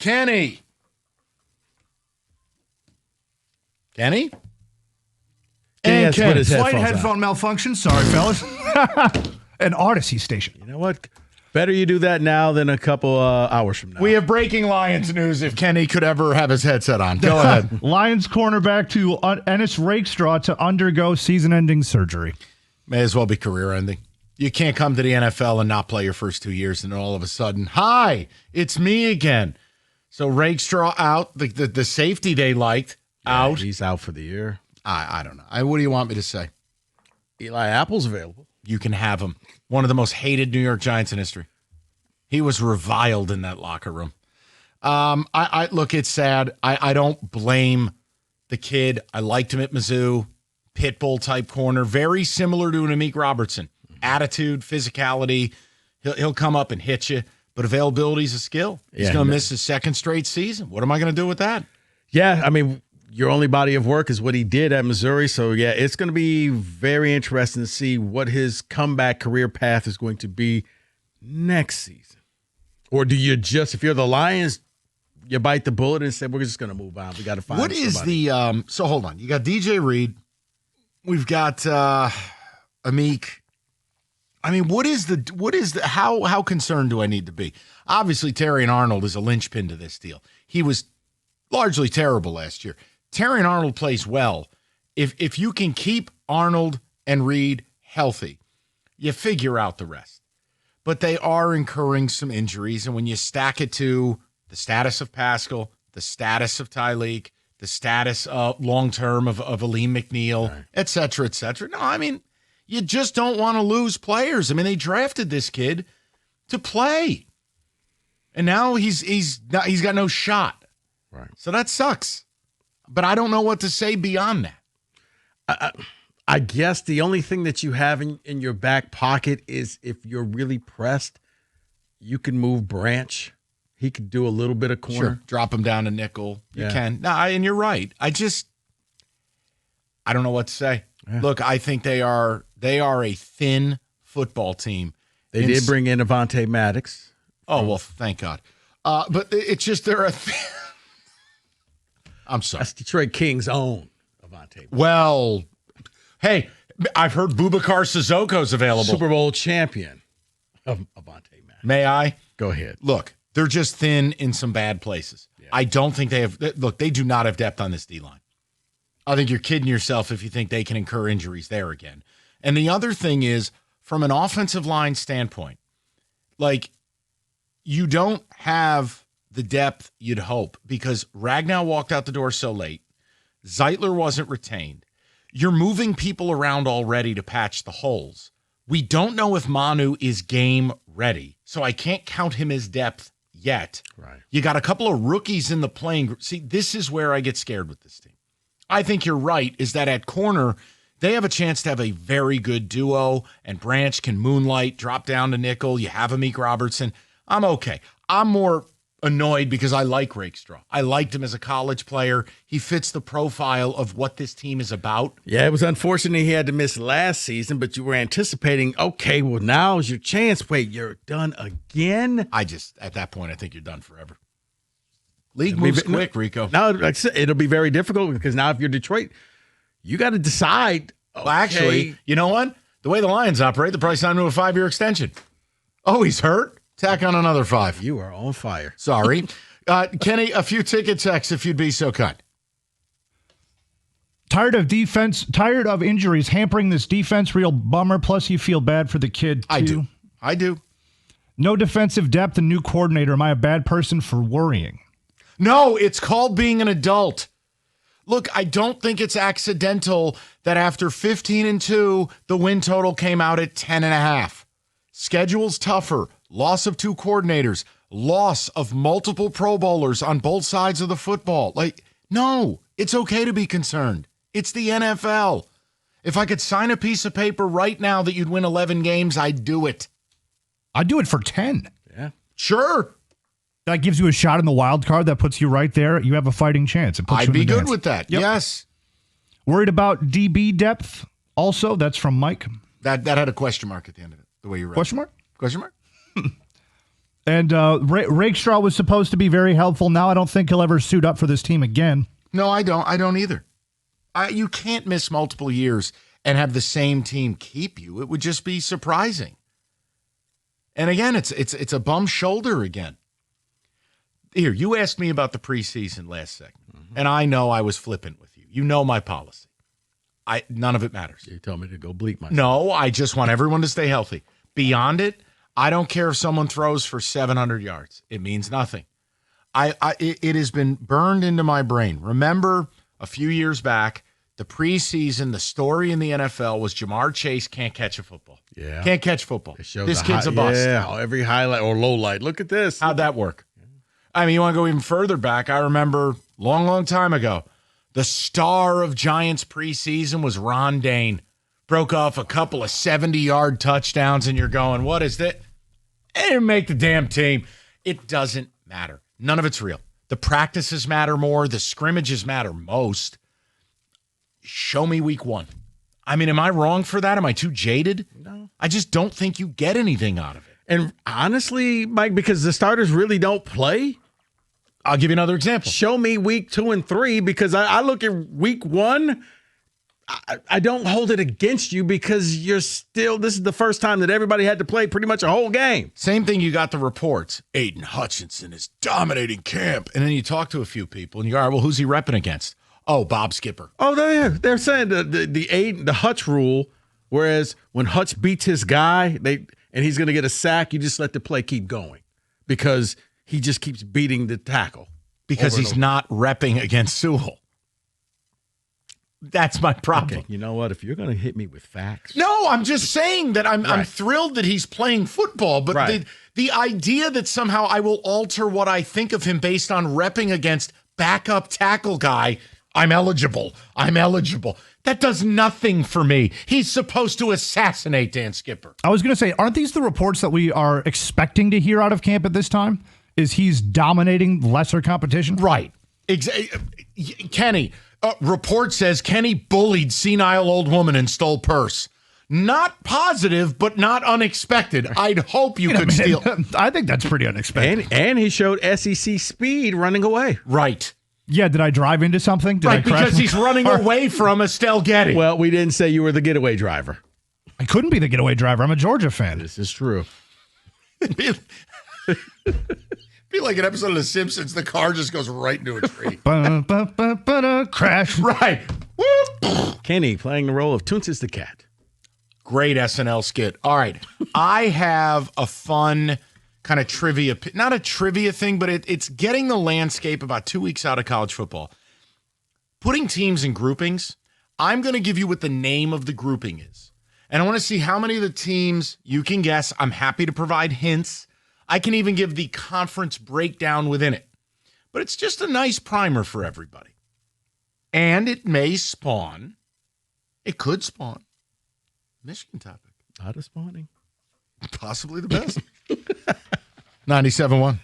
Kenny? Kenny And has put his Slight headphones headphone on. malfunction. Sorry, fellas. An Odyssey station. You know what? Better you do that now than a couple hours from now. We have breaking Lions news if Kenny could ever have his headset on. Go ahead. Lions cornerback to Ennis Rakestraw to undergo season-ending surgery. May as well be career-ending. You can't come to the NFL and not play your first 2 years, and then all of a sudden, hi, it's me again. So Rakestraw out, the safety they liked, out. He's out for the year. I don't know. What do you want me to say? Eli Apple's available. You can have him. One of the most hated New York Giants in history. He was reviled in that locker room. I look, it's sad. I don't blame the kid. I liked him at Mizzou. Pitbull type corner. Very similar to an Amik Robertson. Attitude, physicality. He'll come up and hit you. But availability is a skill. He's going to miss his second straight season. What am I going to do with that? Yeah, I mean, your only body of work is what he did at Missouri. So, yeah, it's going to be very interesting to see what his comeback career path is going to be next season. Or do you just, if you're the Lions, you bite the bullet and say, we're just going to move on. We got to find What is somebody. so hold on. You got DJ Reed. We've got Amik. I mean, how concerned do I need to be? Obviously, Terry and Arnold is a linchpin to this deal. He was largely terrible last year. Terry and Arnold plays well. If you can keep Arnold and Reed healthy, you figure out the rest. But they are incurring some injuries, and when you stack it to the status of Pascal, the status of Tyleek, the status long-term of Aleem McNeil, right, et cetera, et cetera. No, I mean, you just don't want to lose players. I mean, they drafted this kid to play, and now he's got no shot. Right. So that sucks. But I don't know what to say beyond that. I guess the only thing that you have in your back pocket is if you're really pressed, you can move Branch. He could do a little bit of corner. Sure. Drop him down to nickel. You can. No, and you're right. I don't know what to say. Yeah. Look, I think they are a thin football team. They did bring in Avonte Maddox. Oh, well, thank God. But it's just they're a I'm sorry. That's Detroit Kings' own Avonte. Well, hey, I've heard Boubacar Sissoko's available. Super Bowl champion of Avonte Maddox. May I? Go ahead. Look, they're just thin in some bad places. Yeah. I don't think they have – look, they do not have depth on this D-line. I think you're kidding yourself if you think they can incur injuries there again. And the other thing is, from an offensive line standpoint, like, you don't have – the depth you'd hope because Ragnow walked out the door so late. Zeitler wasn't retained. You're moving people around already to patch the holes. We don't know if Manu is game ready, so I can't count him as depth yet. Right. You got a couple of rookies in the playing group. See, this is where I get scared with this team. I think you're right, is that at corner, they have a chance to have a very good duo, and Branch can moonlight, drop down to nickel. You have Amik Robertson. I'm okay. I'm more annoyed because I like Rakestraw. I liked him as a college player. He fits the profile of what this team is about. Yeah, it was unfortunate he had to miss last season, but you were anticipating, okay, well, now's your chance. Wait, you're done again? At that point, I think you're done forever. League moves quick, Rico. Now, like I said, it'll be very difficult because now if you're Detroit, you got to decide. Okay. Well, actually, you know what? The way the Lions operate, they're probably signed to a 5-year extension. Oh, he's hurt? Tack on another 5. You are on fire. Sorry. Kenny, a few ticket texts if you'd be so kind. Tired of injuries hampering this defense. Real bummer. Plus, you feel bad for the kid, too. I do. No defensive depth and new coordinator. Am I a bad person for worrying? No, it's called being an adult. Look, I don't think it's accidental that after 15-2, the win total came out at 10.5. Schedule's tougher. Loss of 2 coordinators, loss of multiple Pro Bowlers on both sides of the football. No, it's okay to be concerned. It's the NFL. If I could sign a piece of paper right now that you'd win 11 games, I'd do it. I'd do it for 10. Yeah. Sure. That gives you a shot in the wild card. That puts you right there. You have a fighting chance. I'd be good with that. Yep. Yes. Worried about DB depth also? That's from Mike. That had a question mark at the end of it, the way you read it. Question mark? Question mark? And Rakestraw was supposed to be very helpful. Now I don't think he'll ever suit up for this team again. No, I don't. I don't either. You can't miss multiple years and have the same team keep you. It would just be surprising. And again, it's a bum shoulder again. Here, you asked me about the preseason last segment, and I know I was flippant with you. You know my policy. None of it matters. You told me to go bleep myself. No, I just want everyone to stay healthy. Beyond it, I don't care if someone throws for 700 yards. It means nothing. It has been burned into my brain. Remember a few years back, the preseason, the story in the NFL was Jamar Chase can't catch a football. Yeah. Can't catch football. This kid's a bust. Yeah, every highlight or low light. Look at this. How'd that work? I mean, you want to go even further back? I remember long time ago, the star of Giants preseason was Ron Dane. Broke off a couple of 70-yard touchdowns, and you're going, what is that? It didn't make the damn team. It doesn't matter. None of it's real. The practices matter more. The scrimmages matter most. Show me week 1. I mean, am I wrong for that? Am I too jaded? No. I just don't think you get anything out of it. And honestly, Mike, because the starters really don't play, I'll give you another example. show me week 2 and 3, because I look at week 1. I don't hold it against you because this is the first time that everybody had to play pretty much a whole game. Same thing, you got the reports. Aiden Hutchinson is dominating camp. And then you talk to a few people and you go, all right, well, who's he repping against? Oh, Bob Skipper. Oh, they're saying the Hutch rule, whereas when Hutch beats his guy, and he's going to get a sack, you just let the play keep going because he just keeps beating the tackle. Because he's not repping against Sewell. That's my problem. Okay, you know what? If you're going to hit me with facts. No, I'm just saying that I'm thrilled that he's playing football, but Right. the idea that somehow I will alter what I think of him based on repping against backup tackle guy, I'm eligible. That does nothing for me. He's supposed to assassinate Dan Skipper. I was going to say, aren't these the reports that we are expecting to hear out of camp at this time? Is he's dominating lesser competition? Right. Kenny, report says Kenny bullied senile old woman and stole purse. Not positive, but not unexpected. I'd hope you could steal. I think that's pretty unexpected. And he showed SEC speed running away. Right. Yeah, did I drive into something? Did I Right, crash because my he's car? running away from Estelle Getty. Well, we didn't say you were the getaway driver. I couldn't be the getaway driver. I'm a Georgia fan. This is true. Be like an episode of The Simpsons. The car just goes right into a tree. Crash. Right. Whoop. Kenny playing the role of Toonces the cat. Great SNL skit. All right. I have a fun kind of trivia, not a trivia thing, but it's getting the landscape about 2 weeks out of college football. Putting teams in groupings. I'm going to give you what the name of the grouping is. And I want to see how many of the teams you can guess. I'm happy to provide hints. I can even give the conference breakdown within it. But it's just a nice primer for everybody. And it may spawn. It could spawn. Michigan topic. Out of spawning. Possibly the best. 97.1.